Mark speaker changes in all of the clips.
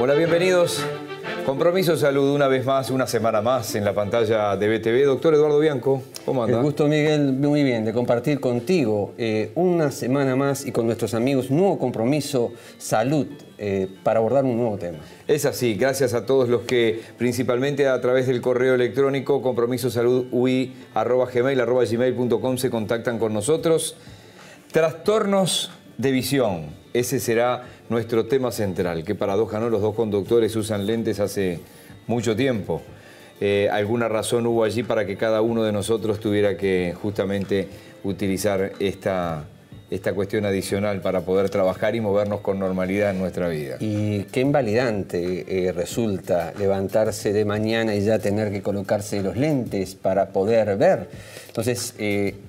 Speaker 1: Hola, bienvenidos. Compromiso Salud, una vez más, una semana más en la pantalla de BTV. Doctor Eduardo Bianco, ¿cómo anda?
Speaker 2: El gusto, Miguel, muy bien, de compartir contigo una semana más y con nuestros amigos, nuevo compromiso Salud para abordar un nuevo tema.
Speaker 1: Es así, gracias a todos los que, principalmente a través del correo electrónico compromisosaludui@gmail.com se contactan con nosotros. Trastornos de visión, ese será nuestro tema central. Qué paradoja, ¿no? Los dos conductores usan lentes hace mucho tiempo. Alguna razón hubo allí para que cada uno de nosotros tuviera que justamente utilizar esta cuestión adicional para poder trabajar y movernos con normalidad en nuestra vida.
Speaker 2: Y qué invalidante resulta levantarse de mañana y ya tener que colocarse los lentes para poder ver. Entonces,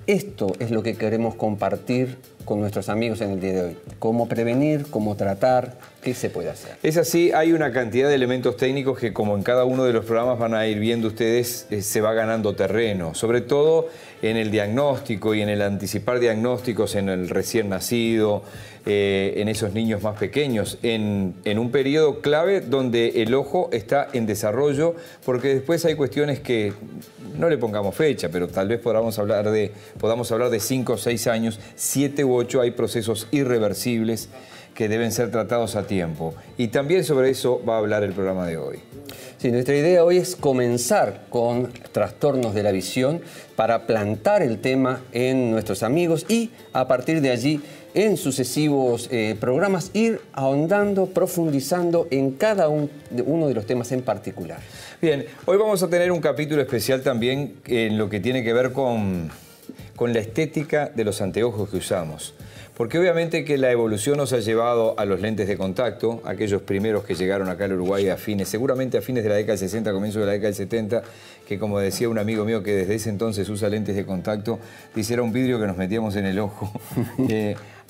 Speaker 2: esto es lo que queremos compartir con nuestros amigos en el día de hoy. Cómo prevenir, cómo tratar, qué se puede hacer.
Speaker 1: Es así, hay una cantidad de elementos técnicos que, como en cada uno de los programas van a ir viendo ustedes, se va ganando terreno. Sobre todo en el diagnóstico y en el anticipar diagnósticos en el recién nacido, en esos niños más pequeños, en un periodo clave donde el ojo está en desarrollo, porque después hay cuestiones que no le pongamos fecha, pero tal vez podamos hablar de 5 o 6 años, 7 u 8, hay procesos irreversibles que deben ser tratados a tiempo. Y también sobre eso va a hablar el programa de hoy.
Speaker 2: Sí, nuestra idea hoy es comenzar con trastornos de la visión para plantar el tema en nuestros amigos y a partir de allí en sucesivos programas ir ahondando, profundizando en cada uno de los temas en particular.
Speaker 1: Bien, hoy vamos a tener un capítulo especial también en lo que tiene que ver con la estética de los anteojos que usamos. Porque obviamente que la evolución nos ha llevado a los lentes de contacto, aquellos primeros que llegaron acá al Uruguay seguramente a fines de la década del 60, comienzo de la década del 70, que como decía un amigo mío que desde ese entonces usa lentes de contacto, dice era un vidrio que nos metíamos en el ojo,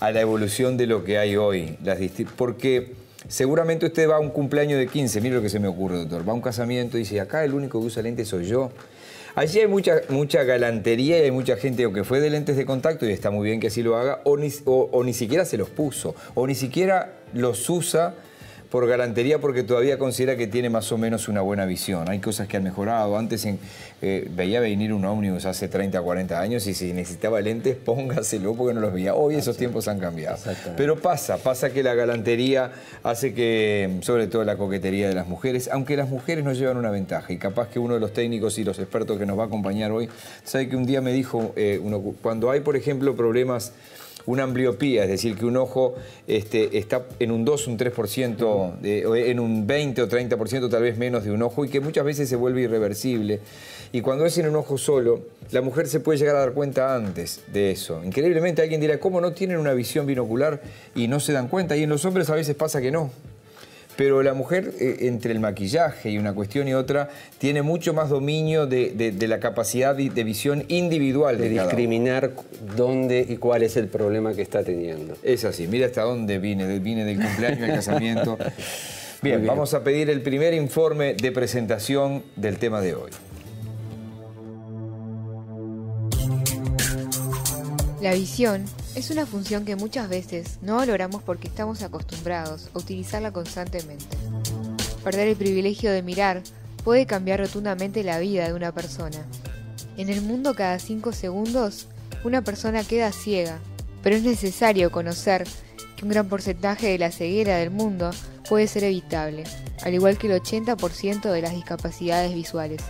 Speaker 1: a la evolución de lo que hay hoy. Porque seguramente usted va a un cumpleaños de 15, mire lo que se me ocurre, doctor, va a un casamiento y dice, acá el único que usa lentes soy yo. Allí hay mucha galantería y hay mucha gente o que fue de lentes de contacto y está muy bien que así lo haga, o ni siquiera se los puso, o ni siquiera los usa por galantería porque todavía considera que tiene más o menos una buena visión. Hay cosas que han mejorado. Antes veía venir un ómnibus hace 30 o 40 años y si necesitaba lentes, póngaselo porque no los veía. Hoy esos tiempos han cambiado. Pero pasa que la galantería hace que, sobre todo la coquetería de las mujeres, aunque las mujeres nos llevan una ventaja y capaz que uno de los técnicos y los expertos que nos va a acompañar hoy, sabe que un día me dijo, cuando hay, por ejemplo, problemas, una ambliopía, es decir, que un ojo está en un 2, un 3%, en un 20 o 30%, tal vez menos de un ojo, y que muchas veces se vuelve irreversible. Y cuando es en un ojo solo, la mujer se puede llegar a dar cuenta antes de eso. Increíblemente alguien dirá, ¿cómo no tienen una visión binocular y no se dan cuenta? Y en los hombres a veces pasa que no. Pero la mujer, entre el maquillaje y una cuestión y otra, tiene mucho más dominio de la capacidad de visión individual de
Speaker 2: discriminar dónde y cuál es el problema que está teniendo.
Speaker 1: Es así, mira hasta dónde vine del cumpleaños al casamiento. Bien, vamos a pedir el primer informe de presentación del tema de hoy.
Speaker 3: La visión es una función que muchas veces no valoramos porque estamos acostumbrados a utilizarla constantemente. Perder el privilegio de mirar puede cambiar rotundamente la vida de una persona. En el mundo, cada 5 segundos, una persona queda ciega, pero es necesario conocer que un gran porcentaje de la ceguera del mundo puede ser evitable, al igual que el 80% de las discapacidades visuales.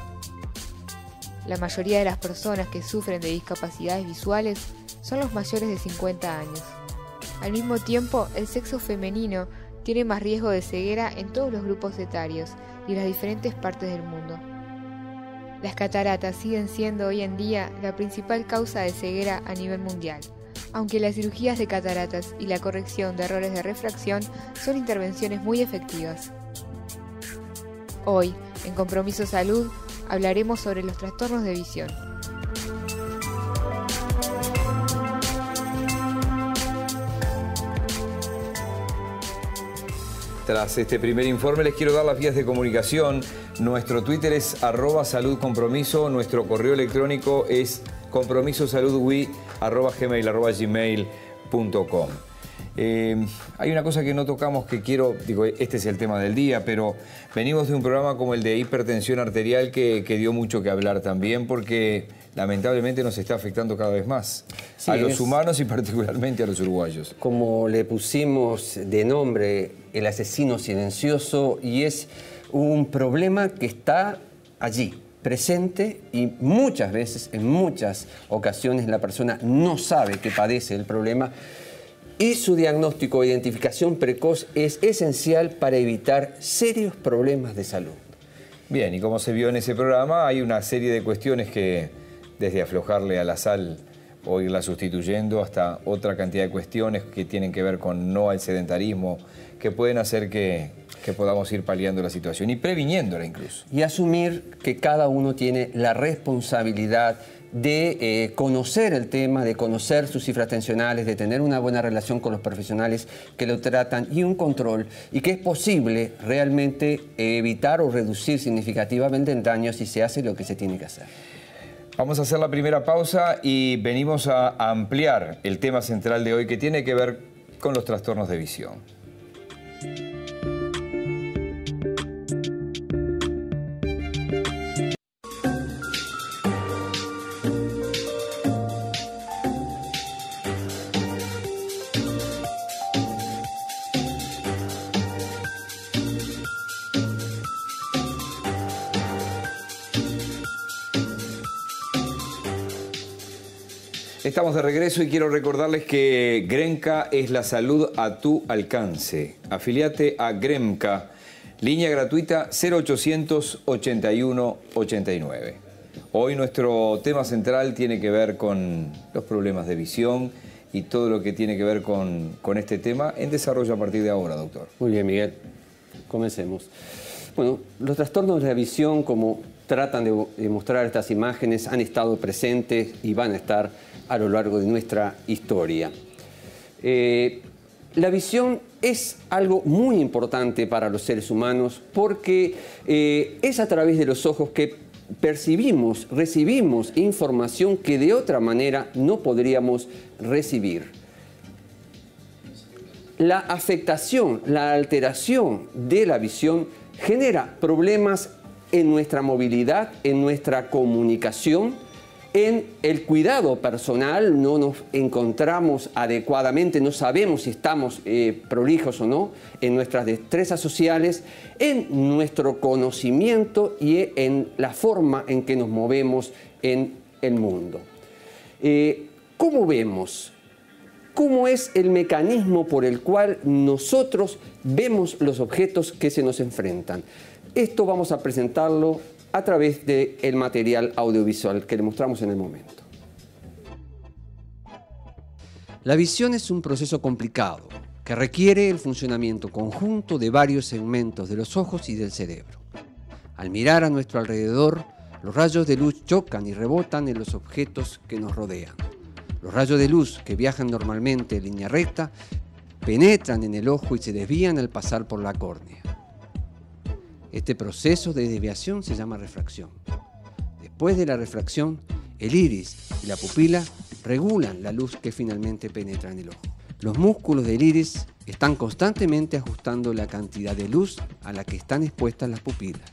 Speaker 3: La mayoría de las personas que sufren de discapacidades visuales son los mayores de 50 años. Al mismo tiempo, el sexo femenino tiene más riesgo de ceguera en todos los grupos etarios y en las diferentes partes del mundo. Las cataratas siguen siendo hoy en día la principal causa de ceguera a nivel mundial, aunque las cirugías de cataratas y la corrección de errores de refracción son intervenciones muy efectivas. Hoy, en Compromiso Salud, hablaremos sobre los trastornos de visión.
Speaker 1: Tras este primer informe les quiero dar las vías de comunicación. Nuestro Twitter es @saludcompromiso, nuestro correo electrónico es compromisosaludui@gmail.com. Hay una cosa que no tocamos que quiero, digo, este es el tema del día, pero venimos de un programa como el de hipertensión arterial que dio mucho que hablar también, porque lamentablemente nos está afectando cada vez más a los humanos y particularmente a los uruguayos.
Speaker 2: Como le pusimos de nombre, el asesino silencioso, y es un problema que está allí, presente, y muchas veces, en muchas ocasiones, la persona no sabe que padece el problema, y su diagnóstico o identificación precoz es esencial para evitar serios problemas de salud.
Speaker 1: Bien, y como se vio en ese programa, hay una serie de cuestiones que, desde aflojarle a la sal o irla sustituyendo, hasta otra cantidad de cuestiones que tienen que ver con no al sedentarismo, que pueden hacer que podamos ir paliando la situación y previniéndola incluso.
Speaker 2: Y asumir que cada uno tiene la responsabilidad de conocer el tema, de conocer sus cifras tensionales, de tener una buena relación con los profesionales que lo tratan y un control, y que es posible realmente evitar o reducir significativamente el daño si se hace lo que se tiene que hacer.
Speaker 1: Vamos a hacer la primera pausa y venimos a ampliar el tema central de hoy, que tiene que ver con los trastornos de visión. Estamos de regreso y quiero recordarles que Gremca es la salud a tu alcance. Afiliate a Gremca, línea gratuita 0800 81 89. Hoy nuestro tema central tiene que ver con los problemas de visión y todo lo que tiene que ver con este tema en desarrollo a partir de ahora, doctor.
Speaker 2: Muy bien, Miguel. Comencemos. Bueno, los trastornos de la visión, como tratan de mostrar estas imágenes, han estado presentes y van a estar a lo largo de nuestra historia. La visión es algo muy importante para los seres humanos porque es a través de los ojos que percibimos, recibimos información que de otra manera no podríamos recibir. La afectación, la alteración de la visión genera problemas en nuestra movilidad, en nuestra comunicación, en el cuidado personal. No nos encontramos adecuadamente, no sabemos si estamos prolijos o no, en nuestras destrezas sociales, en nuestro conocimiento y en la forma en que nos movemos en el mundo. ¿Cómo vemos? ¿Cómo es el mecanismo por el cual nosotros vemos los objetos que se nos enfrentan? Esto vamos a presentarlo a través del material audiovisual que le mostramos en el momento. La visión es un proceso complicado que requiere el funcionamiento conjunto de varios segmentos de los ojos y del cerebro. Al mirar a nuestro alrededor, los rayos de luz chocan y rebotan en los objetos que nos rodean. Los rayos de luz, que viajan normalmente en línea recta, penetran en el ojo y se desvían al pasar por la córnea. Este proceso de desviación se llama refracción. Después de la refracción, el iris y la pupila regulan la luz que finalmente penetra en el ojo. Los músculos del iris están constantemente ajustando la cantidad de luz a la que están expuestas las pupilas.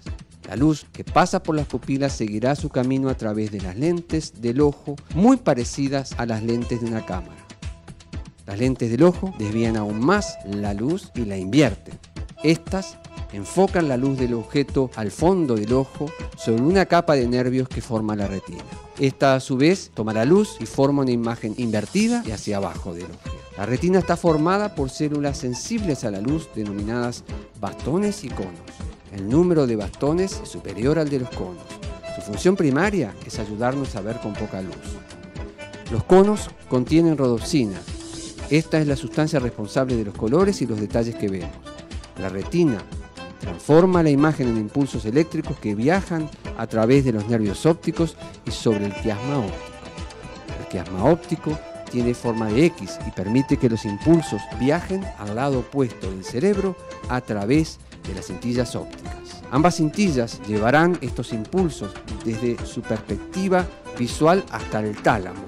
Speaker 2: La luz que pasa por las pupilas seguirá su camino a través de las lentes del ojo, muy parecidas a las lentes de una cámara. Las lentes del ojo desvían aún más la luz y la invierten. Estas enfocan la luz del objeto al fondo del ojo sobre una capa de nervios que forma la retina. Esta a su vez toma la luz y forma una imagen invertida y hacia abajo del objeto. La retina está formada por células sensibles a la luz denominadas bastones y conos. El número de bastones es superior al de los conos. Su función primaria es ayudarnos a ver con poca luz. Los conos contienen rodopsina. Esta es la sustancia responsable de los colores y los detalles que vemos. La retina transforma la imagen en impulsos eléctricos que viajan a través de los nervios ópticos y sobre el quiasma óptico. El quiasma óptico tiene forma de X y permite que los impulsos viajen al lado opuesto del cerebro a través de las cintillas ópticas. Ambas cintillas llevarán estos impulsos desde su perspectiva visual hasta el tálamo.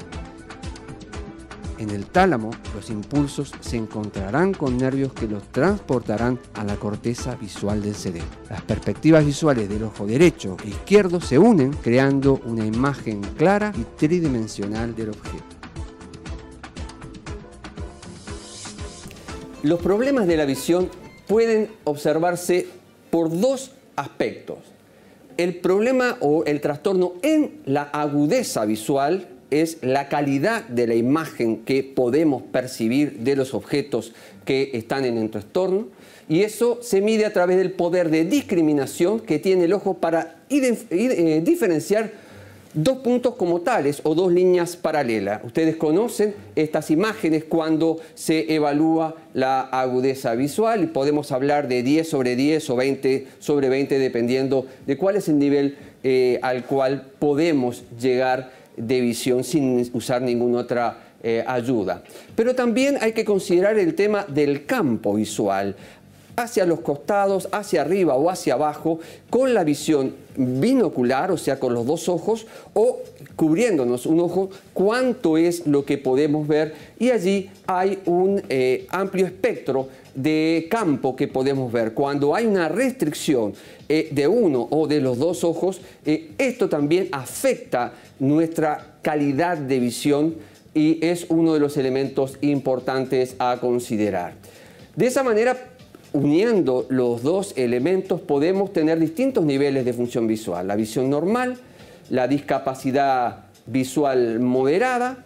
Speaker 2: En el tálamo, los impulsos se encontrarán con nervios que los transportarán a la corteza visual del cerebro. Las perspectivas visuales del ojo derecho e izquierdo se unen, creando una imagen clara y tridimensional del objeto. Los problemas de la visión pueden observarse por dos aspectos. El problema o el trastorno en la agudeza visual es la calidad de la imagen que podemos percibir de los objetos que están en nuestro entorno, y eso se mide a través del poder de discriminación que tiene el ojo para diferenciar dos puntos como tales o dos líneas paralelas. Ustedes conocen estas imágenes cuando se evalúa la agudeza visual y podemos hablar de 10 sobre 10 o 20 sobre 20 dependiendo de cuál es el nivel al cual podemos llegar de visión sin usar ninguna otra ayuda. Pero también hay que considerar el tema del campo visual, hacia los costados, hacia arriba o hacia abajo, con la visión binocular, o sea, con los dos ojos, o cubriéndonos un ojo, cuánto es lo que podemos ver, y allí hay un amplio espectro de campo que podemos ver. Cuando hay una restricción de uno o de los dos ojos, esto también afecta nuestra calidad de visión y es uno de los elementos importantes a considerar. De esa manera, uniendo los dos elementos, podemos tener distintos niveles de función visual. La visión normal, la discapacidad visual moderada,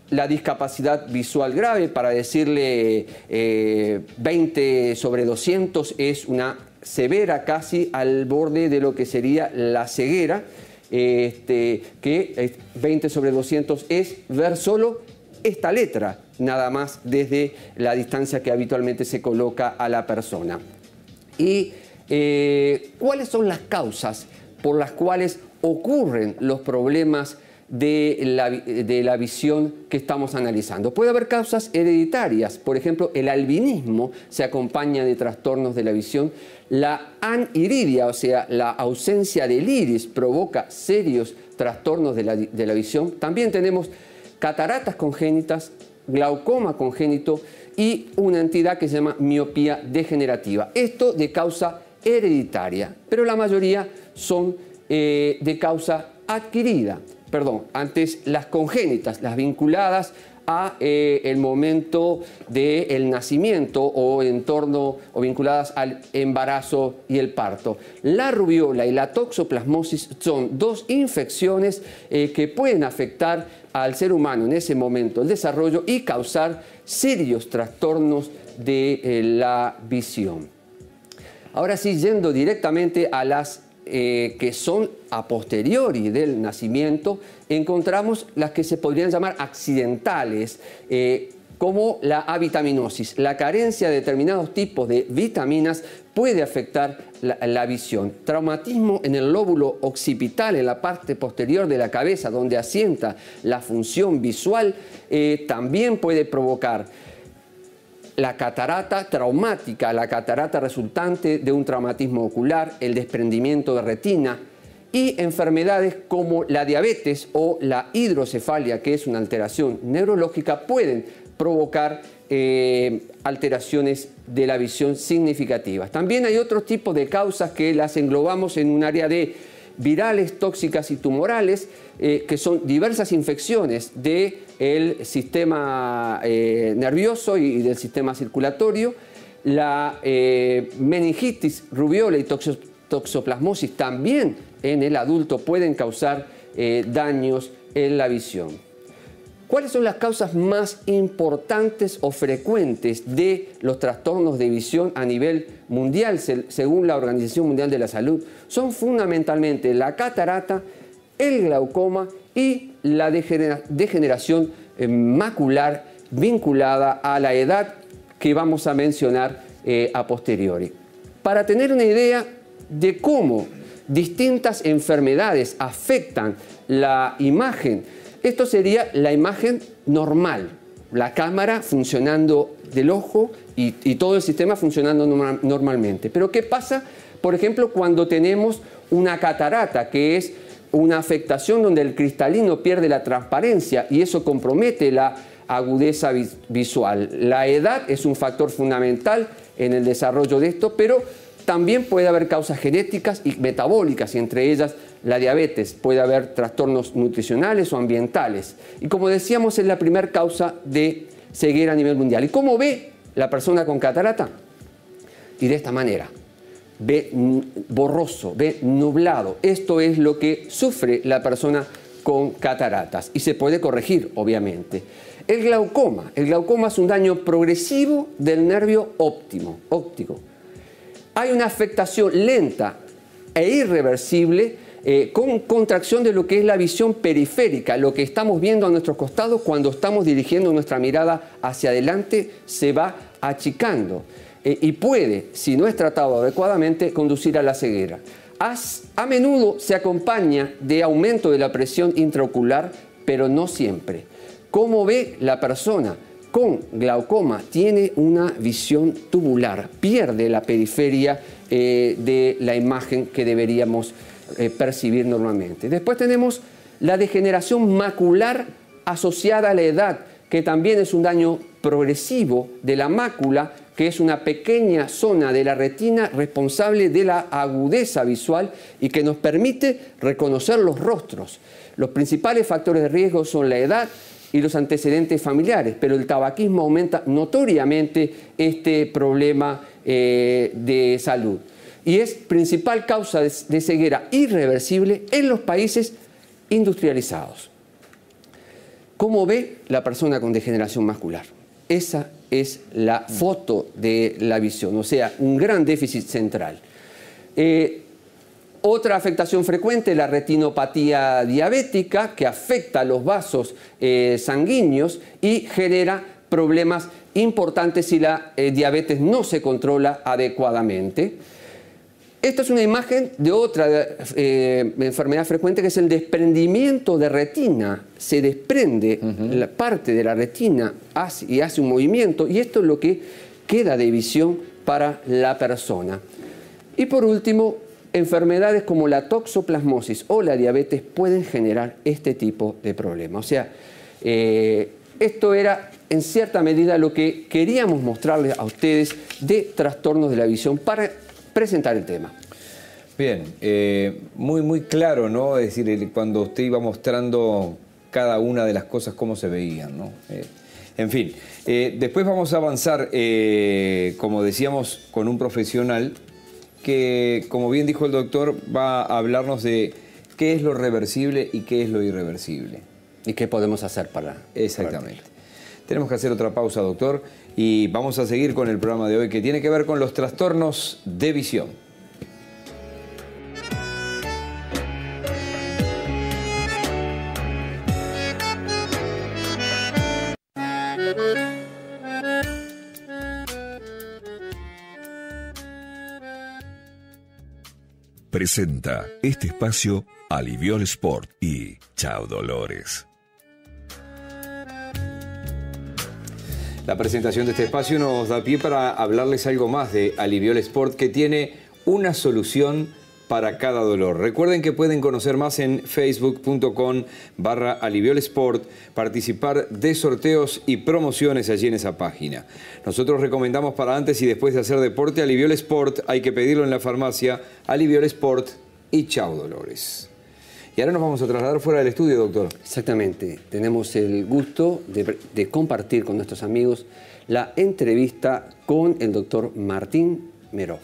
Speaker 2: la discapacidad visual grave, para decirle 20 sobre 200 es una severa, casi al borde de lo que sería la ceguera, que 20 sobre 200 es ver solo esta letra, nada más desde la distancia que habitualmente se coloca a la persona. ¿Y cuáles son las causas por las cuales ocurren los problemas de la visión que estamos analizando? Puede haber causas hereditarias, por ejemplo, el albinismo se acompaña de trastornos de la visión, la aniridia, o sea, la ausencia del iris provoca serios trastornos de la visión. También tenemos cataratas congénitas, glaucoma congénito y una entidad que se llama miopía degenerativa. Esto de causa hereditaria, pero la mayoría son de causa adquirida. Perdón, antes las congénitas, las vinculadas a el momento del nacimiento o en torno o vinculadas al embarazo y el parto. La rubiola y la toxoplasmosis son dos infecciones que pueden afectar al ser humano en ese momento el desarrollo y causar serios trastornos de la visión. Ahora sí, yendo directamente a las que son a posteriori del nacimiento, encontramos las que se podrían llamar accidentales, como la avitaminosis. La carencia de determinados tipos de vitaminas puede afectar la visión. Traumatismo en el lóbulo occipital, en la parte posterior de la cabeza, donde asienta la función visual, también puede provocar la catarata traumática, la catarata resultante de un traumatismo ocular, el desprendimiento de retina y enfermedades como la diabetes o la hidrocefalia, que es una alteración neurológica, pueden provocar alteraciones de la visión significativas. También hay otros tipos de causas que las englobamos en un área de virales, tóxicas y tumorales, que son diversas infecciones del sistema nervioso y del sistema circulatorio. La meningitis, rubiola y toxoplasmosis también en el adulto pueden causar daños en la visión. ¿Cuáles son las causas más importantes o frecuentes de los trastornos de visión a nivel mundial, según la Organización Mundial de la Salud? Son fundamentalmente la catarata, el glaucoma y la degeneración macular vinculada a la edad que vamos a mencionar a posteriori. Para tener una idea de cómo distintas enfermedades afectan la imagen, esto sería la imagen normal, la cámara funcionando del ojo y todo el sistema funcionando normalmente. Pero ¿qué pasa, por ejemplo, cuando tenemos una catarata, que es una afectación donde el cristalino pierde la transparencia y eso compromete la agudeza visual. La edad es un factor fundamental en el desarrollo de esto, pero también puede haber causas genéticas y metabólicas, y entre ellas la diabetes. Puede haber trastornos nutricionales o ambientales. Y como decíamos, es la primera causa de ceguera a nivel mundial. ¿Y cómo ve la persona con catarata? Y de esta manera. Ve borroso, ve nublado. Esto es lo que sufre la persona con cataratas y se puede corregir, obviamente. El glaucoma es un daño progresivo del nervio óptico. Hay una afectación lenta e irreversible con contracción de lo que es la visión periférica, lo que estamos viendo a nuestros costados cuando estamos dirigiendo nuestra mirada hacia adelante se va achicando. Y puede, si no es tratado adecuadamente, conducir a la ceguera. A menudo se acompaña de aumento de la presión intraocular, pero no siempre. ¿Cómo ve la persona con glaucoma? Tiene una visión tubular, pierde la periferia de la imagen que deberíamos percibir normalmente. Después tenemos la degeneración macular asociada a la edad, que también es un daño progresivo de la mácula, que es una pequeña zona de la retina responsable de la agudeza visual y que nos permite reconocer los rostros. Los principales factores de riesgo son la edad y los antecedentes familiares, pero el tabaquismo aumenta notoriamente este problema de salud. Y es principal causa de ceguera irreversible en los países industrializados. ¿Cómo ve la persona con degeneración macular? Esa es la foto de la visión, o sea, un gran déficit central. Otra afectación frecuente es la retinopatía diabética, que afecta a los vasos sanguíneos y genera problemas importantes si la diabetes no se controla adecuadamente. Esta es una imagen de otra enfermedad frecuente, que es el desprendimiento de retina. Se desprende la parte de la retina y hace un movimiento, y esto es lo que queda de visión para la persona. Y por último, enfermedades como la toxoplasmosis o la diabetes pueden generar este tipo de problemas. O sea, esto era en cierta medida lo que queríamos mostrarles a ustedes de trastornos de la visión para presentar el tema.
Speaker 1: Bien, muy claro, ¿no? Es decir, cuando usted iba mostrando cada una de las cosas, cómo se veían, ¿no? En fin, después vamos a avanzar, como decíamos, con un profesional que, como bien dijo el doctor, va a hablarnos de qué es lo reversible y qué es lo irreversible.
Speaker 2: ¿Y qué podemos hacer para...?
Speaker 1: Exactamente. Tenemos que hacer otra pausa, doctor, y vamos a seguir con el programa de hoy, que tiene que ver con los trastornos de visión.
Speaker 4: Presenta este espacio Aliviol Sport y Chao Dolores.
Speaker 1: La presentación de este espacio nos da pie para hablarles algo más de Aliviol Sport, que tiene una solución para cada dolor. Recuerden que pueden conocer más en facebook.com/aliviolsport, participar de sorteos y promociones allí en esa página. Nosotros recomendamos para antes y después de hacer deporte Aliviol Sport. Hay que pedirlo en la farmacia, Aliviol Sport y chao dolores. Y ahora nos vamos a trasladar fuera del estudio, doctor.
Speaker 2: Exactamente. Tenemos el gusto de compartir con nuestros amigos la entrevista con el doctor Martín Merov.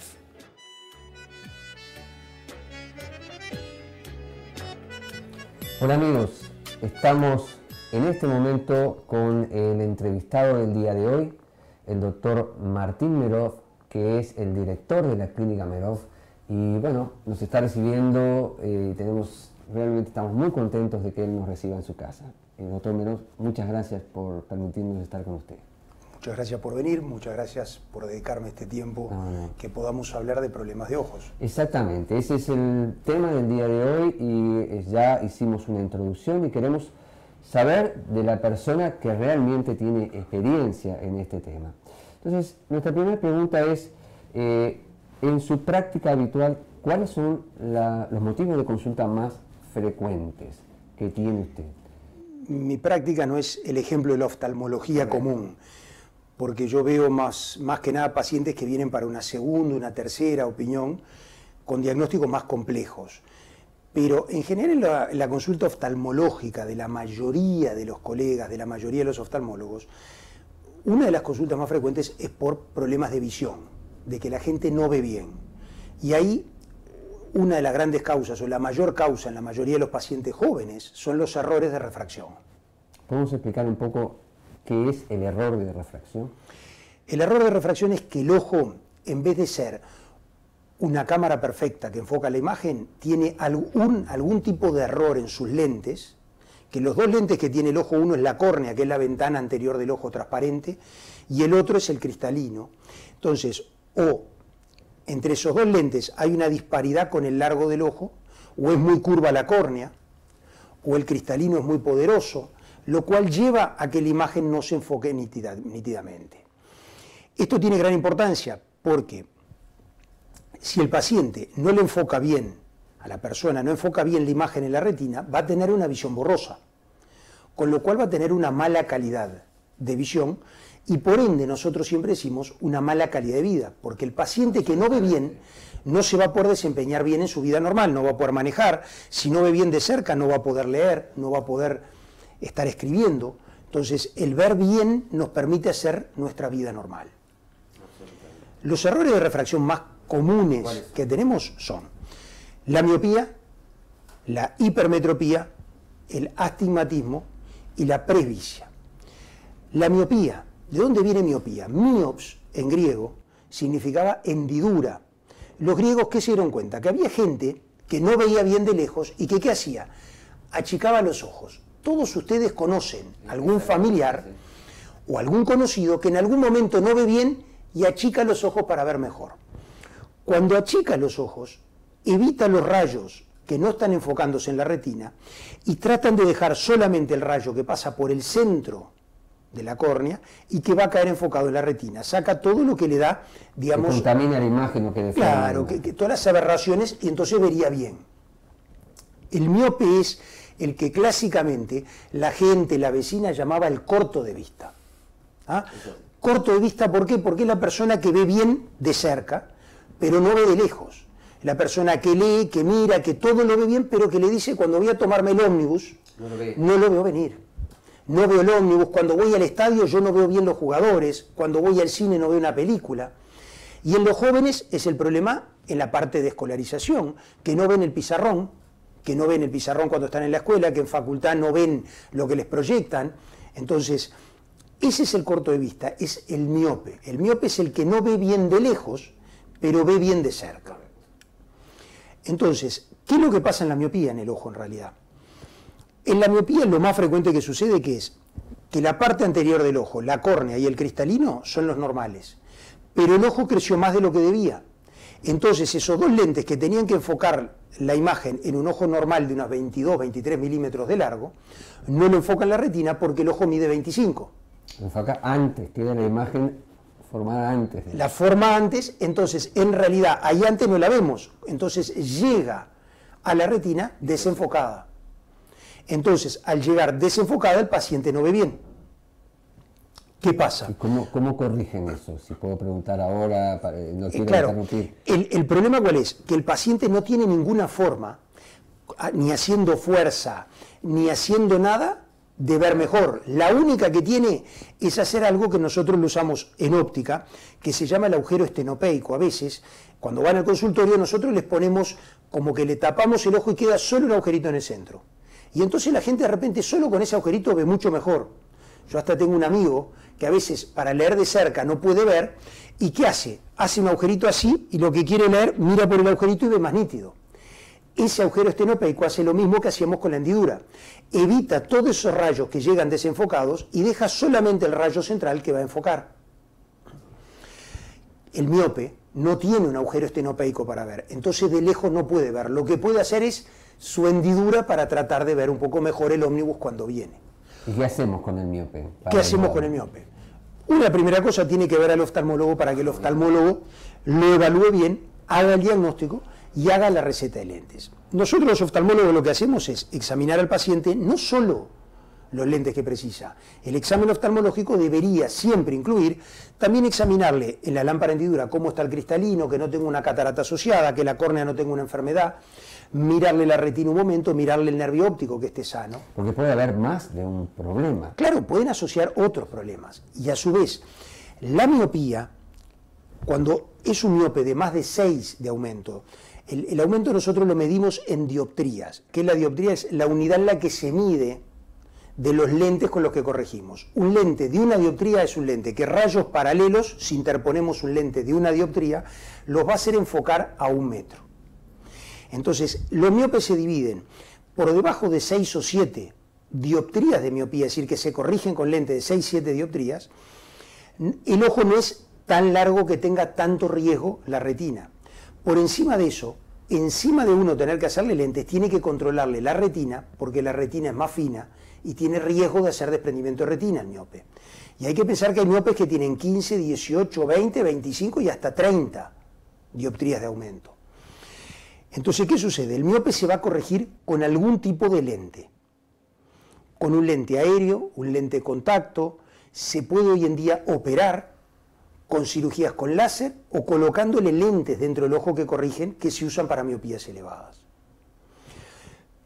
Speaker 5: Hola amigos, estamos en este momento con el entrevistado del día de hoy, el doctor Martín Merov, que es el director de la Clínica Merov, y bueno, nos está recibiendo, realmente estamos muy contentos de que él nos reciba en su casa. Doctor Merov, muchas gracias por permitirnos estar con usted.
Speaker 6: Muchas gracias por venir, muchas gracias por dedicarme este tiempo que podamos hablar de problemas de ojos.
Speaker 5: Exactamente, ese es el tema del día de hoy y ya hicimos una introducción y queremos saber de la persona que realmente tiene experiencia en este tema. Entonces, nuestra primera pregunta es, en su práctica habitual, ¿cuáles son los motivos de consulta más frecuentes que tiene usted?
Speaker 6: mi práctica no es el ejemplo de la oftalmología común, porque yo veo más que nada pacientes que vienen para una segunda, una tercera opinión, con diagnósticos más complejos. Pero en general la consulta oftalmológica de la mayoría de los colegas, de la mayoría de los oftalmólogos, una de las consultas más frecuentes es por problemas de visión, de que la gente no ve bien. Y ahí una de las grandes causas, o la mayor causa en la mayoría de los pacientes jóvenes, son los errores de refracción.
Speaker 5: ¿Podemos explicar un poco qué es el error de refracción?
Speaker 6: El error de refracción es que el ojo, en vez de ser una cámara perfecta que enfoca la imagen, tiene algún tipo de error en sus lentes, que los dos lentes que tiene el ojo, uno es la córnea, que es la ventana anterior del ojo transparente, y el otro es el cristalino. Entonces, entre esos dos lentes hay una disparidad con el largo del ojo, o es muy curva la córnea, o el cristalino es muy poderoso, lo cual lleva a que la imagen no se enfoque nítidamente. Esto tiene gran importancia porque si el paciente no le enfoca bien a la persona, no enfoca bien la imagen en la retina, va a tener una visión borrosa, con lo cual va a tener una mala calidad de visión y por ende nosotros siempre decimos una mala calidad de vida, porque el paciente que no ve bien no se va a poder desempeñar bien en su vida normal, no va a poder manejar, si no ve bien de cerca no va a poder leer, no va a poder estar escribiendo. Entonces el ver bien nos permite hacer nuestra vida normal. Los errores de refracción más comunes que tenemos son la miopía, la hipermetropía, el astigmatismo y la presbicia. La miopía, ¿de dónde viene miopía? Miops, en griego, significaba hendidura. Los griegos, ¿qué se dieron cuenta? Que había gente que no veía bien de lejos y que ¿qué hacía? Achicaba los ojos. Todos ustedes conocen algún familiar o algún conocido que en algún momento no ve bien y achica los ojos para ver mejor. Cuando achica los ojos, evita los rayos que no están enfocándose en la retina y tratan de dejar solamente el rayo que pasa por el centro de la córnea y que va a caer enfocado en la retina. Saca todo lo que le da, digamos...
Speaker 5: Que contamina la imagen o que deforma.
Speaker 6: Claro, que todas las aberraciones y entonces vería bien. El miope es el que clásicamente la gente, la vecina llamaba el corto de vista. ¿Ah? Corto de vista, ¿por qué? Porque es la persona que ve bien de cerca, pero no ve de lejos. La persona que lee, que mira, que todo lo ve bien, pero que le dice cuando voy a tomarme el ómnibus, no lo veo venir. No veo el ómnibus, cuando voy al estadio yo no veo bien los jugadores, cuando voy al cine no veo una película. Y en los jóvenes es el problema en la parte de escolarización, que no ven el pizarrón, cuando están en la escuela, que en facultad no ven lo que les proyectan. Entonces, ese es el corto de vista, es el miope. El miope es el que no ve bien de lejos, pero ve bien de cerca. Entonces, ¿qué es lo que pasa en la miopía en el ojo en realidad? En la miopía lo más frecuente que sucede que es que la parte anterior del ojo, la córnea y el cristalino son los normales, pero el ojo creció más de lo que debía. Entonces esos dos lentes que tenían que enfocar la imagen en un ojo normal de unos 22, 23 milímetros de largo, no lo enfocan la retina porque el ojo mide 25.
Speaker 5: Enfoca antes, queda la imagen formada antes.
Speaker 6: La forma antes, entonces en realidad ahí antes no la vemos, entonces llega a la retina desenfocada. Entonces al llegar desenfocada el paciente no ve bien. ¿Qué pasa?
Speaker 5: ¿Y cómo corrigen eso? Si puedo preguntar ahora, no quiero
Speaker 6: claro,
Speaker 5: interrumpir.
Speaker 6: El problema ¿cuál es? Que el paciente no tiene ninguna forma, ni haciendo fuerza, ni haciendo nada, de ver mejor. La única que tiene es hacer algo que nosotros lo usamos en óptica, que se llama el agujero estenopeico. A veces, cuando van al consultorio, nosotros les ponemos como que le tapamos el ojo y queda solo un agujerito en el centro. Y entonces la gente de repente solo con ese agujerito ve mucho mejor. Yo hasta tengo un amigo que a veces para leer de cerca no puede ver, ¿y qué hace? Hace un agujerito así y lo que quiere leer mira por el agujerito y ve más nítido. Ese agujero estenopeico hace lo mismo que hacíamos con la hendidura. Evita todos esos rayos que llegan desenfocados y deja solamente el rayo central que va a enfocar. El miope no tiene un agujero estenopeico para ver, entonces de lejos no puede ver. Lo que puede hacer es su hendidura para tratar de ver un poco mejor el ómnibus cuando viene.
Speaker 5: ¿Y qué hacemos con el miope?
Speaker 6: ¿Qué hacemos con el miope? Una primera cosa tiene que ver al oftalmólogo para que el oftalmólogo lo evalúe bien, haga el diagnóstico y haga la receta de lentes. Nosotros los oftalmólogos lo que hacemos es examinar al paciente no solo los lentes que precisa. El examen oftalmológico debería siempre incluir también examinarle en la lámpara hendidura cómo está el cristalino, que no tenga una catarata asociada, que la córnea no tenga una enfermedad, mirarle la retina un momento, mirarle el nervio óptico que esté sano.
Speaker 5: Porque puede haber más de un problema.
Speaker 6: Claro, pueden asociar otros problemas. Y a su vez, la miopía, cuando es un miope de más de 6 de aumento, el aumento nosotros lo medimos en dioptrías, que la dioptría es la unidad en la que se mide de los lentes con los que corregimos. Un lente de una dioptría es un lente que rayos paralelos, si interponemos un lente de una dioptría, los va a hacer enfocar a 1 metro. Entonces, los miopes se dividen por debajo de 6 o 7 dioptrías de miopía, es decir, que se corrigen con lente de 6-7 dioptrías. El ojo no es tan largo que tenga tanto riesgo la retina. Por encima de eso, encima de uno tener que hacerle lentes, tiene que controlarle la retina, porque la retina es más fina y tiene riesgo de hacer desprendimiento de retina el miope. Y hay que pensar que hay miopes que tienen 15, 18, 20, 25 y hasta 30 dioptrías de aumento. Entonces, ¿qué sucede? El miope se va a corregir con algún tipo de lente. Con un lente aéreo, un lente de contacto, se puede hoy en día operar con cirugías con láser o colocándole lentes dentro del ojo que corrigen, que se usan para miopías elevadas.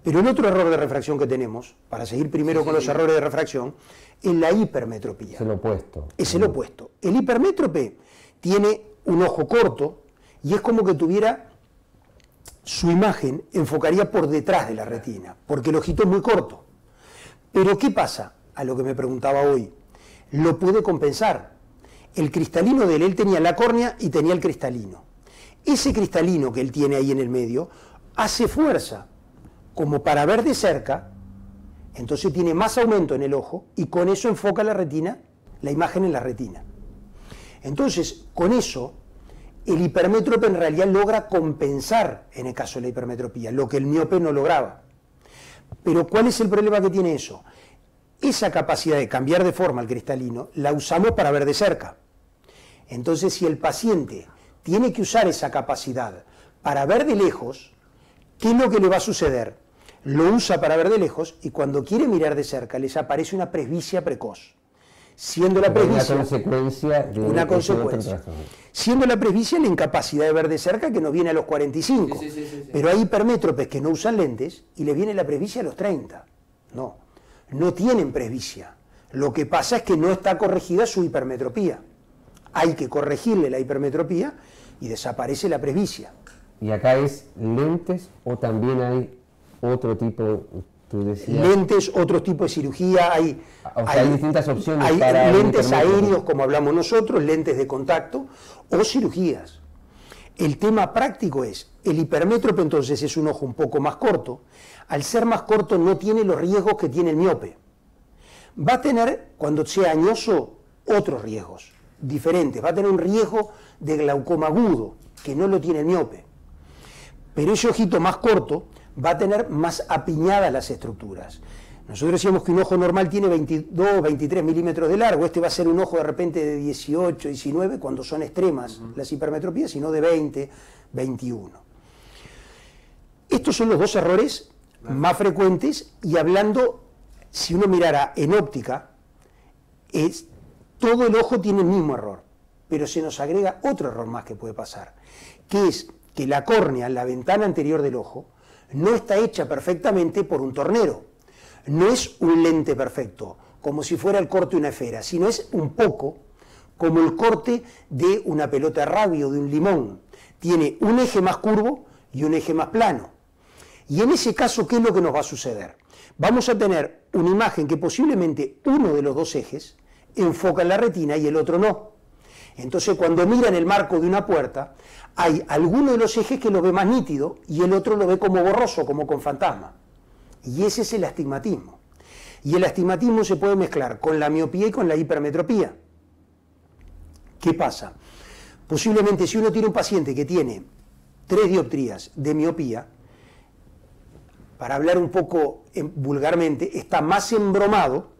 Speaker 6: Pero el otro error de refracción que tenemos, para seguir primero con los errores de refracción, es la hipermetropía.
Speaker 5: Es el opuesto.
Speaker 6: Es el opuesto. El hipermétrope tiene un ojo corto y es como que tuviera su imagen, enfocaría por detrás de la retina, porque el ojito es muy corto. Pero ¿qué pasa? A lo que me preguntaba hoy. Lo puede compensar. El cristalino de él tenía la córnea y tenía el cristalino. Ese cristalino que él tiene ahí en el medio hace fuerza como para ver de cerca, entonces tiene más aumento en el ojo y con eso enfoca la retina, la imagen en la retina. Entonces, con eso, el hipermétrope en realidad logra compensar, en el caso de la hipermetropía, lo que el miope no lograba. Pero ¿cuál es el problema que tiene eso? Esa capacidad de cambiar de forma el cristalino la usamos para ver de cerca. Entonces, si el paciente tiene que usar esa capacidad para ver de lejos, ¿qué es lo que le va a suceder? Lo usa para ver de lejos y cuando quiere mirar de cerca les aparece una presbicia precoz. Siendo la presbicia
Speaker 5: una consecuencia de
Speaker 6: una consecuencia. Siendo la presbicia la incapacidad de ver de cerca que nos viene a los 45. Sí. Pero hay hipermétropes que no usan lentes y les viene la presbicia a los 30. No tienen presbicia. Lo que pasa es que no está corregida su hipermetropía. Hay que corregirle la hipermetropía y desaparece la presbicia.
Speaker 5: ¿Y acá es lentes o también hay otro tipo, tú decías?
Speaker 6: Lentes, otro tipo de cirugía, hay
Speaker 5: distintas opciones.
Speaker 6: Hay
Speaker 5: para
Speaker 6: lentes aéreos, como hablamos nosotros, lentes de contacto o cirugías. El tema práctico es, el hipermétrope entonces es un ojo un poco más corto. Al ser más corto no tiene los riesgos que tiene el miope. Va a tener, cuando sea añoso, otros riesgos diferentes. Va a tener un riesgo de glaucoma agudo, que no lo tiene el miope. Pero ese ojito más corto va a tener más apiñadas las estructuras. Nosotros decíamos que un ojo normal tiene 22, 23 milímetros de largo. Este va a ser un ojo de repente de 18, 19, cuando son extremas las hipermetropías, sino de 20, 21. Estos son los dos errores más frecuentes y hablando, si uno mirara en óptica, todo el ojo tiene el mismo error, pero se nos agrega otro error más que puede pasar, que es que la córnea, la ventana anterior del ojo, no está hecha perfectamente por un tornero. No es un lente perfecto, como si fuera el corte de una esfera, sino es un poco como el corte de una pelota de rugby o de un limón. Tiene un eje más curvo y un eje más plano. Y en ese caso, ¿qué es lo que nos va a suceder? Vamos a tener una imagen que posiblemente uno de los dos ejes enfoca en la retina y el otro no. Entonces, cuando mira en el marco de una puerta, hay alguno de los ejes que lo ve más nítido y el otro lo ve como borroso, como con fantasma. Y ese es el astigmatismo. Y el astigmatismo se puede mezclar con la miopía y con la hipermetropía. ¿Qué pasa? Posiblemente si uno tiene un paciente que tiene 3 dioptrías de miopía, para hablar un poco vulgarmente, está más embromado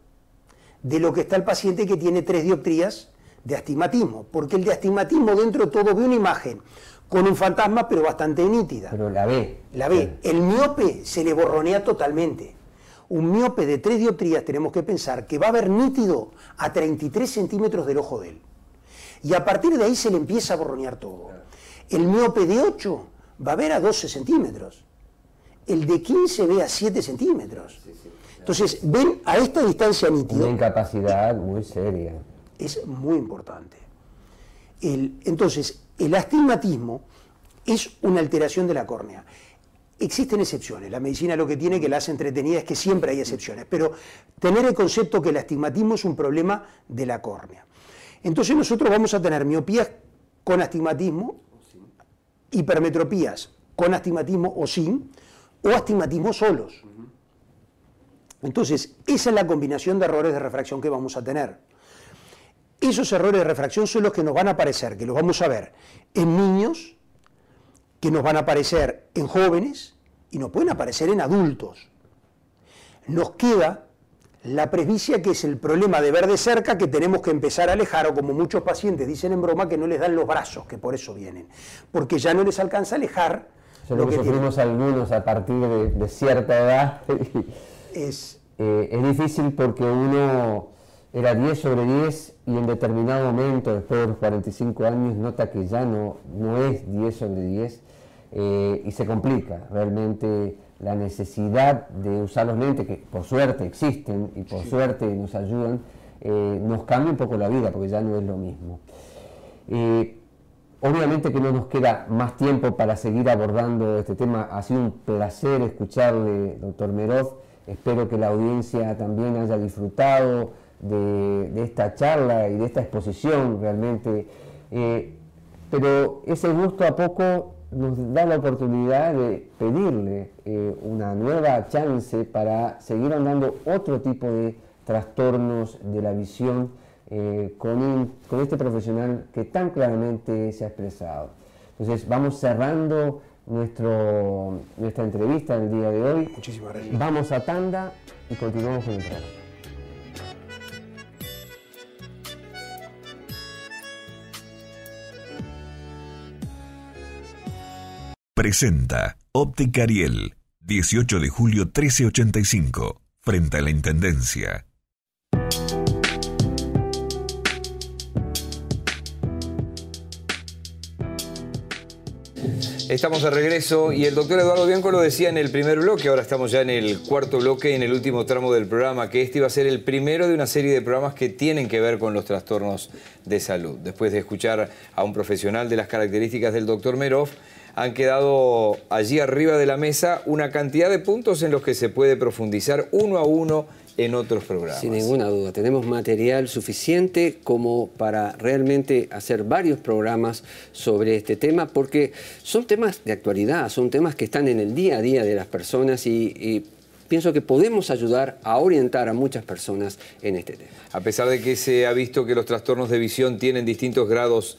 Speaker 6: de lo que está el paciente que tiene 3 dioptrías de astigmatismo, porque el de astigmatismo dentro de todo ve una imagen con un fantasma pero bastante nítida.
Speaker 5: Pero la ve.
Speaker 6: La ve. El miope se le borronea totalmente. Un miope de 3 dioptrías tenemos que pensar que va a ver nítido a 33 centímetros del ojo de él. Y a partir de ahí se le empieza a borronear todo. El miope de 8 va a ver a 12 centímetros. El de 15 ve a 7 centímetros. Entonces, ven a esta distancia nítida.
Speaker 5: Una incapacidad muy seria.
Speaker 6: Es muy importante. Entonces, el astigmatismo es una alteración de la córnea. Existen excepciones. La medicina lo que tiene, que la hace entretenida, es que siempre hay excepciones. Pero tener el concepto que el astigmatismo es un problema de la córnea. Entonces nosotros vamos a tener miopías con astigmatismo, hipermetropías con astigmatismo o sin, o astigmatismo solos. Entonces, esa es la combinación de errores de refracción que vamos a tener. Esos errores de refracción son los que nos van a aparecer, que los vamos a ver en niños, que nos van a aparecer en jóvenes y nos pueden aparecer en adultos. Nos queda la presbicia, que es el problema de ver de cerca, que tenemos que empezar a alejar, o como muchos pacientes dicen en broma, que no les dan los brazos, que por eso vienen, porque ya no les alcanza a alejar.
Speaker 5: Lo que sufrimos algunos a partir de cierta edad.
Speaker 6: Es
Speaker 5: difícil porque uno era 10 sobre 10 y en determinado momento, después de los 45 años, nota que ya no es 10 sobre 10 y se complica realmente la necesidad de usar los lentes, que por suerte existen y por suerte nos ayudan, nos cambia un poco la vida porque ya no es lo mismo. Obviamente que no nos queda más tiempo para seguir abordando este tema. Ha sido un placer escucharle, doctor Meroff. Espero que la audiencia también haya disfrutado de esta charla y de esta exposición realmente. Pero ese gusto a poco nos da la oportunidad de pedirle una nueva chance para seguir andando otro tipo de trastornos de la visión con este profesional que tan claramente se ha expresado. Entonces vamos cerrando nuestra entrevista del día de hoy.
Speaker 6: Muchísimas gracias.
Speaker 5: Vamos a tanda y continuamos con el programa.
Speaker 4: Presenta Óptica Ariel, 18 de julio 1385, frente a la Intendencia.
Speaker 1: Estamos de regreso y el doctor Eduardo Bianco lo decía en el primer bloque, ahora estamos ya en el cuarto bloque, en el último tramo del programa, que este iba a ser el primero de una serie de programas que tienen que ver con los trastornos de salud. Después de escuchar a un profesional de las características del doctor Meroff, han quedado allí arriba de la mesa una cantidad de puntos en los que se puede profundizar uno a uno en otros programas.
Speaker 2: Sin ninguna duda, tenemos material suficiente como para realmente hacer varios programas sobre este tema, porque son temas de actualidad, son temas que están en el día a día de las personas y pienso que podemos ayudar a orientar a muchas personas en este tema.
Speaker 1: A pesar de que se ha visto que los trastornos de visión tienen distintos grados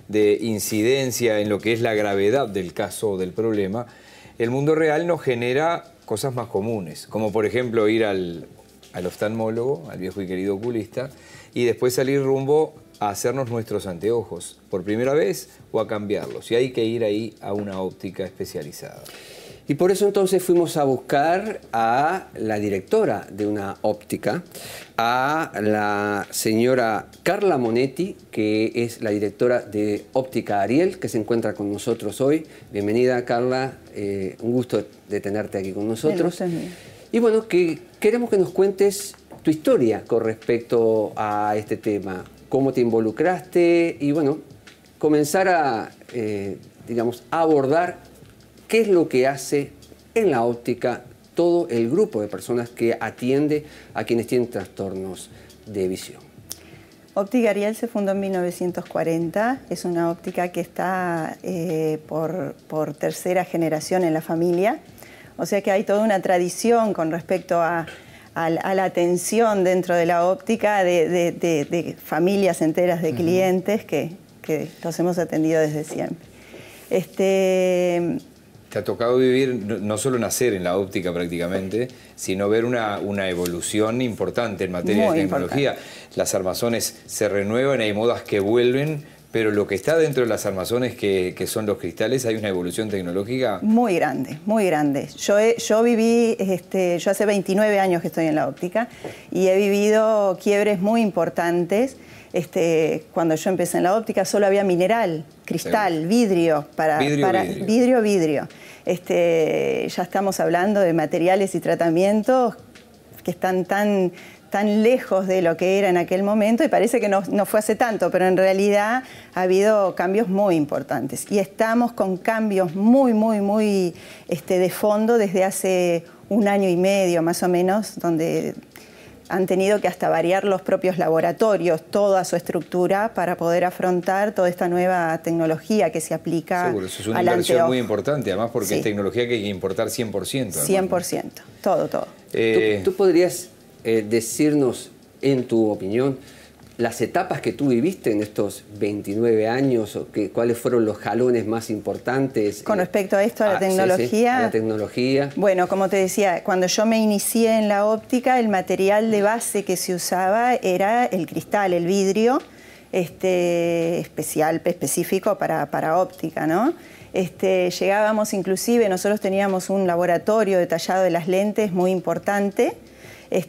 Speaker 1: de incidencia en lo que es la gravedad del caso o del problema, el mundo real nos genera cosas más comunes, como por ejemplo ir al oftalmólogo, al viejo y querido oculista, y después salir rumbo a hacernos nuestros anteojos por primera vez o a cambiarlos. Y hay que ir ahí a una óptica especializada.
Speaker 2: Y por eso entonces fuimos a buscar a la directora de una óptica, a la señora Carla Monetti, que es la directora de Óptica Ariel, que se encuentra con nosotros hoy. Bienvenida, Carla, un gusto de tenerte aquí con nosotros. Y bueno, queremos que nos cuentes tu historia con respecto a este tema, cómo te involucraste y bueno, comenzar a, digamos, abordar qué es lo que hace en la óptica todo el grupo de personas que atiende a quienes tienen trastornos de visión.
Speaker 7: Óptica Ariel se fundó en 1940, es una óptica que está por tercera generación en la familia. O sea que hay toda una tradición con respecto a la atención dentro de la óptica de familias enteras de clientes que los hemos atendido desde siempre.
Speaker 1: Te ha tocado vivir, no solo nacer en la óptica prácticamente, sino ver una evolución importante en materia de tecnología. Las armazones se renuevan, hay modas que vuelven, pero lo que está dentro de las armazones que son los cristales, hay una evolución tecnológica
Speaker 7: muy grande, muy grande. Yo viví, yo hace 29 años que estoy en la óptica y he vivido quiebres muy importantes. Cuando yo empecé en la óptica solo había mineral, cristal, vidrio, vidrio. Ya estamos hablando de materiales y tratamientos que están tan lejos de lo que era en aquel momento y parece que no fue hace tanto, pero en realidad ha habido cambios muy importantes y estamos con cambios muy de fondo desde hace un año y medio más o menos, donde han tenido que hasta variar los propios laboratorios, toda su estructura para poder afrontar toda esta nueva tecnología que se aplica.
Speaker 1: Seguro, eso es una inversión muy importante, además porque es tecnología que hay que importar 100%. Además,
Speaker 7: 100%, todo.
Speaker 2: ¿Tú podrías decirnos, en tu opinión, las etapas que tú viviste en estos 29 años, o cuáles fueron los jalones más importantes?
Speaker 7: Con respecto a esto, a la tecnología.
Speaker 2: Sí, a la tecnología.
Speaker 7: Bueno, como te decía, cuando yo me inicié en la óptica, el material de base que se usaba era el cristal, el vidrio, específico para óptica, ¿no? Llegábamos inclusive, nosotros teníamos un laboratorio detallado de las lentes muy importante,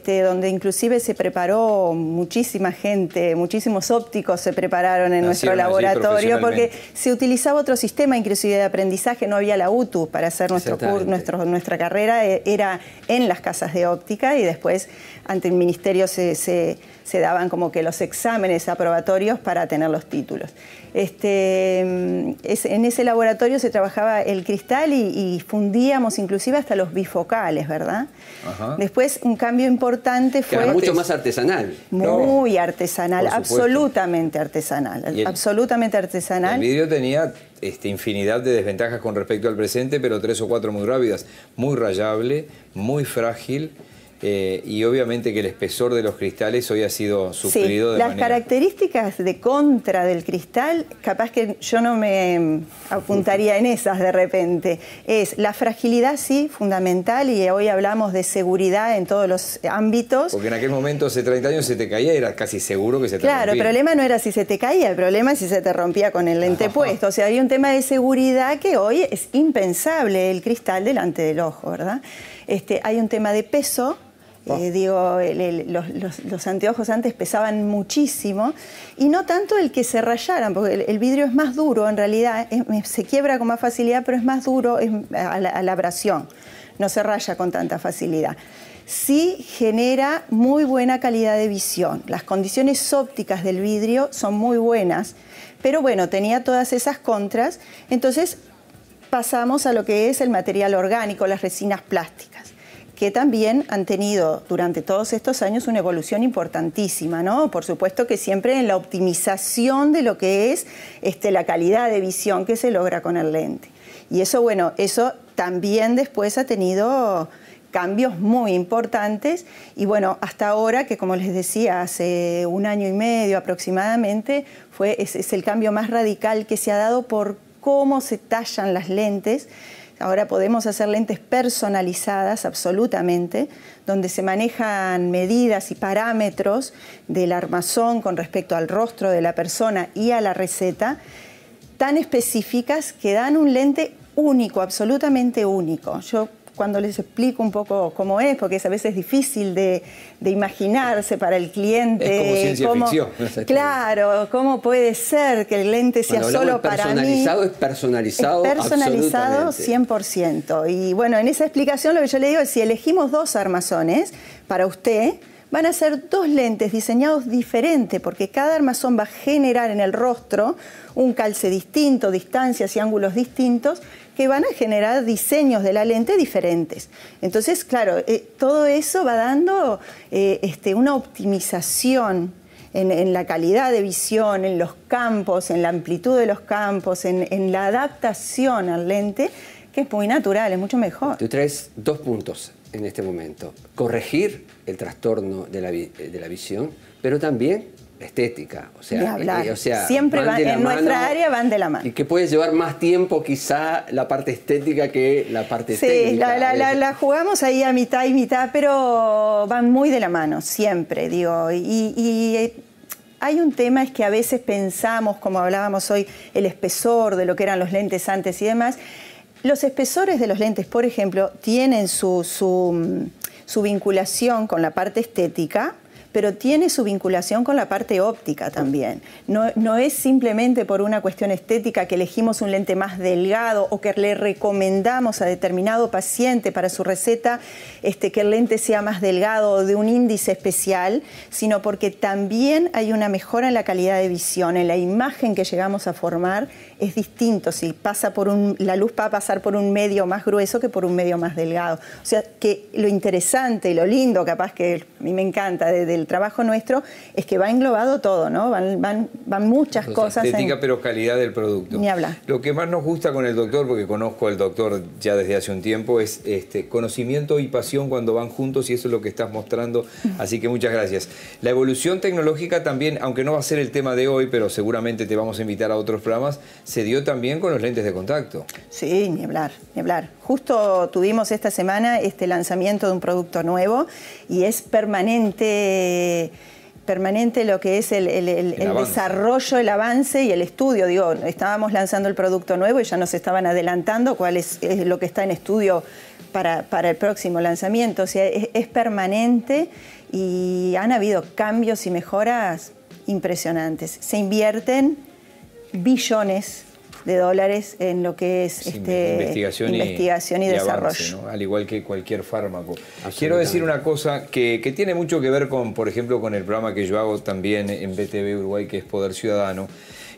Speaker 7: donde inclusive se preparó muchísima gente, muchísimos ópticos se prepararon en nuestro laboratorio porque se utilizaba otro sistema inclusive de aprendizaje, no había la UTU para hacer nuestra carrera, era en las casas de óptica y después ante el ministerio se daban como que los exámenes aprobatorios para tener los títulos. En ese laboratorio se trabajaba el cristal y fundíamos inclusive hasta los bifocales, ¿verdad? Ajá. Después un cambio importante fue...
Speaker 2: Que era mucho más artesanal.
Speaker 7: Muy artesanal, absolutamente artesanal. Absolutamente artesanal.
Speaker 1: El vidrio tenía infinidad de desventajas con respecto al presente, pero 3 o 4 muy rápidas. Muy rayable, muy frágil. Y obviamente que el espesor de los cristales hoy ha sido suplido de
Speaker 7: las características de contra del cristal, capaz que yo no me apuntaría en esas de repente, es la fragilidad, sí, fundamental, y hoy hablamos de seguridad en todos los ámbitos.
Speaker 1: Porque en aquel momento, hace 30 años, se te caía y era casi seguro que se te rompía.
Speaker 7: Claro, el problema no era si se te caía, el problema es si se te rompía con el lente puesto. O sea, había un tema de seguridad que hoy es impensable, el cristal delante del ojo, ¿verdad? Hay un tema de peso. Los anteojos antes pesaban muchísimo y no tanto el que se rayaran, porque el vidrio es más duro en realidad, se quiebra con más facilidad, pero es más duro a la abrasión, no se raya con tanta facilidad. Sí genera muy buena calidad de visión, las condiciones ópticas del vidrio son muy buenas, pero bueno, tenía todas esas contras, entonces pasamos a lo que es el material orgánico, las resinas plásticas, que también han tenido durante todos estos años una evolución importantísima, ¿no? Por supuesto que siempre en la optimización de lo que es la calidad de visión que se logra con el lente. Y eso, bueno, eso también después ha tenido cambios muy importantes y bueno, hasta ahora, que como les decía, hace un año y medio aproximadamente, es el cambio más radical que se ha dado por cómo se tallan las lentes. Ahora podemos hacer lentes personalizadas absolutamente, donde se manejan medidas y parámetros del armazón con respecto al rostro de la persona y a la receta, tan específicas que dan un lente único, absolutamente único. Yo cuando les explico un poco cómo es, porque es a veces difícil de imaginarse para el cliente.
Speaker 1: Es como ciencia ficción.
Speaker 7: Claro, ¿cómo puede ser que el lente sea solo para mí?
Speaker 2: Es personalizado,
Speaker 7: es personalizado 100%. Y bueno, en esa explicación lo que yo le digo es, si elegimos 2 armazones para usted, van a ser 2 lentes diseñados diferentes, porque cada armazón va a generar en el rostro un calce distinto, distancias y ángulos distintos, que van a generar diseños de la lente diferentes. Entonces, claro, todo eso va dando una optimización en la calidad de visión, en los campos, en la amplitud de los campos, en la adaptación al lente, que es muy natural, es mucho mejor.
Speaker 2: Tú traes 2 puntos en este momento. Corregir el trastorno de la visión, pero también estética, o sea,
Speaker 7: siempre en nuestra área van de la mano.
Speaker 2: Y que puede llevar más tiempo quizá la parte estética que la parte técnica.
Speaker 7: Sí, la jugamos ahí a mitad y mitad, pero van muy de la mano, siempre, digo. Y hay un tema, es que a veces pensamos, como hablábamos hoy, el espesor de lo que eran los lentes antes y demás. Los espesores de los lentes, por ejemplo, tienen su vinculación con la parte estética, pero tiene su vinculación con la parte óptica también. No es simplemente por una cuestión estética que elegimos un lente más delgado o que le recomendamos a determinado paciente para su receta que el lente sea más delgado o de un índice especial, sino porque también hay una mejora en la calidad de visión, en la imagen que llegamos a formar es distinto si pasa por la luz va a pasar por un medio más grueso que por un medio más delgado. O sea, que lo interesante y lo lindo, capaz que a mí me encanta del trabajo nuestro, es que va englobado todo, ¿no? Van muchas cosas.
Speaker 1: Estética, pero calidad del producto.
Speaker 7: Ni hablar.
Speaker 1: Lo que más nos gusta con el doctor, porque conozco al doctor ya desde hace un tiempo, es conocimiento y pasión cuando van juntos, y eso es lo que estás mostrando. Así que muchas gracias. La evolución tecnológica también, aunque no va a ser el tema de hoy, pero seguramente te vamos a invitar a otros programas, se dio también con los lentes de contacto.
Speaker 7: Sí, ni hablar, ni hablar. Justo tuvimos esta semana este lanzamiento de un producto nuevo y es permanente lo que es el desarrollo, el avance y el estudio. Digo, estábamos lanzando el producto nuevo y ya nos estaban adelantando cuál es lo que está en estudio para el próximo lanzamiento. O sea, es permanente y han habido cambios y mejoras impresionantes. Se invierten billones de dólares en lo que es investigación y desarrollo.
Speaker 1: Avance, ¿no? Al igual que cualquier fármaco. Quiero decir una cosa que tiene mucho que ver con, por ejemplo, con el programa que yo hago también en BTV Uruguay, que es Poder Ciudadano.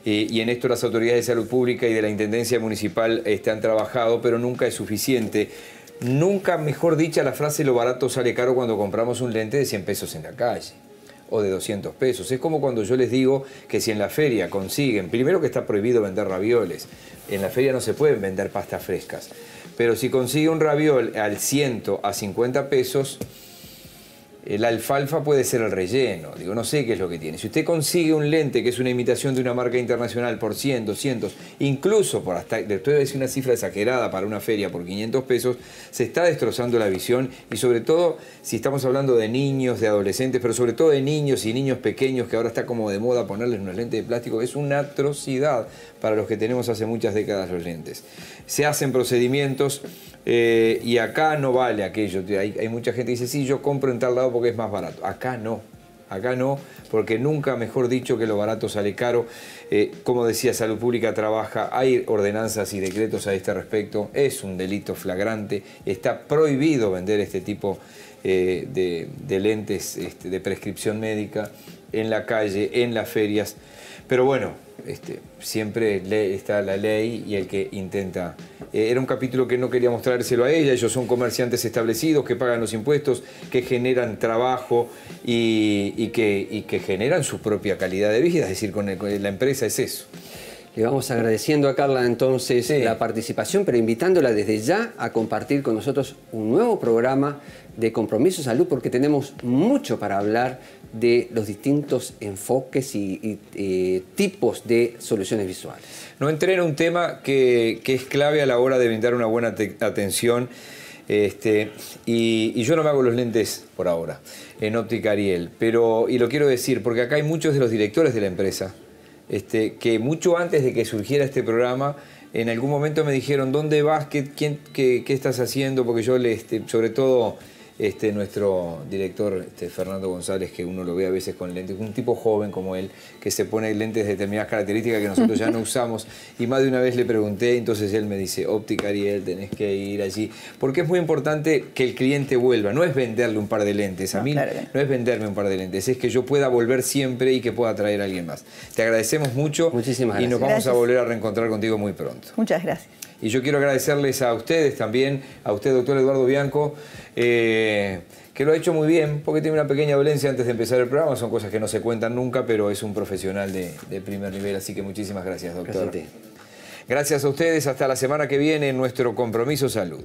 Speaker 1: Y en esto las autoridades de salud pública y de la Intendencia Municipal han trabajado, pero nunca es suficiente. Nunca, mejor dicha, la frase "lo barato sale caro" cuando compramos un lente de 100 pesos en la calle o de 200 pesos. Es como cuando yo les digo que si en la feria consiguen, primero que está prohibido vender ravioles, en la feria no se pueden vender pastas frescas, pero si consigue un raviol al 100 a 50 pesos, la alfalfa puede ser el relleno. Digo, no sé qué es lo que tiene. Si usted consigue un lente que es una imitación de una marca internacional por 100, 200, incluso por hasta, después de decir una cifra exagerada para una feria por 500 pesos, se está destrozando la visión, y sobre todo si estamos hablando de niños, de adolescentes, pero sobre todo de niños y niños pequeños, que ahora está como de moda ponerles unos lentes de plástico. Es una atrocidad para los que tenemos hace muchas décadas los lentes. Se hacen procedimientos y acá no vale aquello. Hay mucha gente que dice, sí, yo compro en tal lado porque es más barato. Acá no, porque nunca, mejor dicho, que lo barato sale caro. Como decía, Salud Pública trabaja, hay ordenanzas y decretos a este respecto, es un delito flagrante, está prohibido vender este tipo de lentes de prescripción médica en la calle, en las ferias, pero bueno, siempre está la ley y el que intenta. Era un capítulo que no quería mostrárselo a ella. Ellos son comerciantes establecidos que pagan los impuestos, que generan trabajo y que generan su propia calidad de vida. Es decir, con la empresa es eso.
Speaker 2: Le vamos agradeciendo a Carla entonces la participación, pero invitándola desde ya a compartir con nosotros un nuevo programa de Compromiso Salud, porque tenemos mucho para hablar de los distintos enfoques y tipos de soluciones visuales.
Speaker 1: No entré en un tema que es clave a la hora de brindar una buena atención, y yo no me hago los lentes por ahora en Óptica Ariel, y lo quiero decir porque acá hay muchos de los directores de la empresa que mucho antes de que surgiera este programa, en algún momento me dijeron, ¿dónde vas? ¿Qué estás haciendo? Porque yo, sobre todo, nuestro director, Fernando González, que uno lo ve a veces con lentes, un tipo joven como él, que se pone lentes de determinadas características que nosotros ya no usamos, y más de una vez le pregunté, entonces él me dice, Óptica Ariel, tenés que ir allí, porque es muy importante que el cliente vuelva, no es venderle un par de lentes, a mí no es venderme un par de lentes, es que yo pueda volver siempre y que pueda traer a alguien más. Te agradecemos mucho.
Speaker 2: Muchísimas gracias.
Speaker 1: Y nos vamos a volver a reencontrar contigo muy pronto.
Speaker 7: Muchas gracias.
Speaker 1: Y yo quiero agradecerles a ustedes también, a usted, doctor Eduardo Bianco, que lo ha hecho muy bien, porque tiene una pequeña dolencia antes de empezar el programa. Son cosas que no se cuentan nunca, pero es un profesional de primer nivel. Así que muchísimas gracias, doctor.
Speaker 2: Gracias a ti.
Speaker 1: Gracias a ustedes. Hasta la semana que viene en nuestro Compromiso Salud.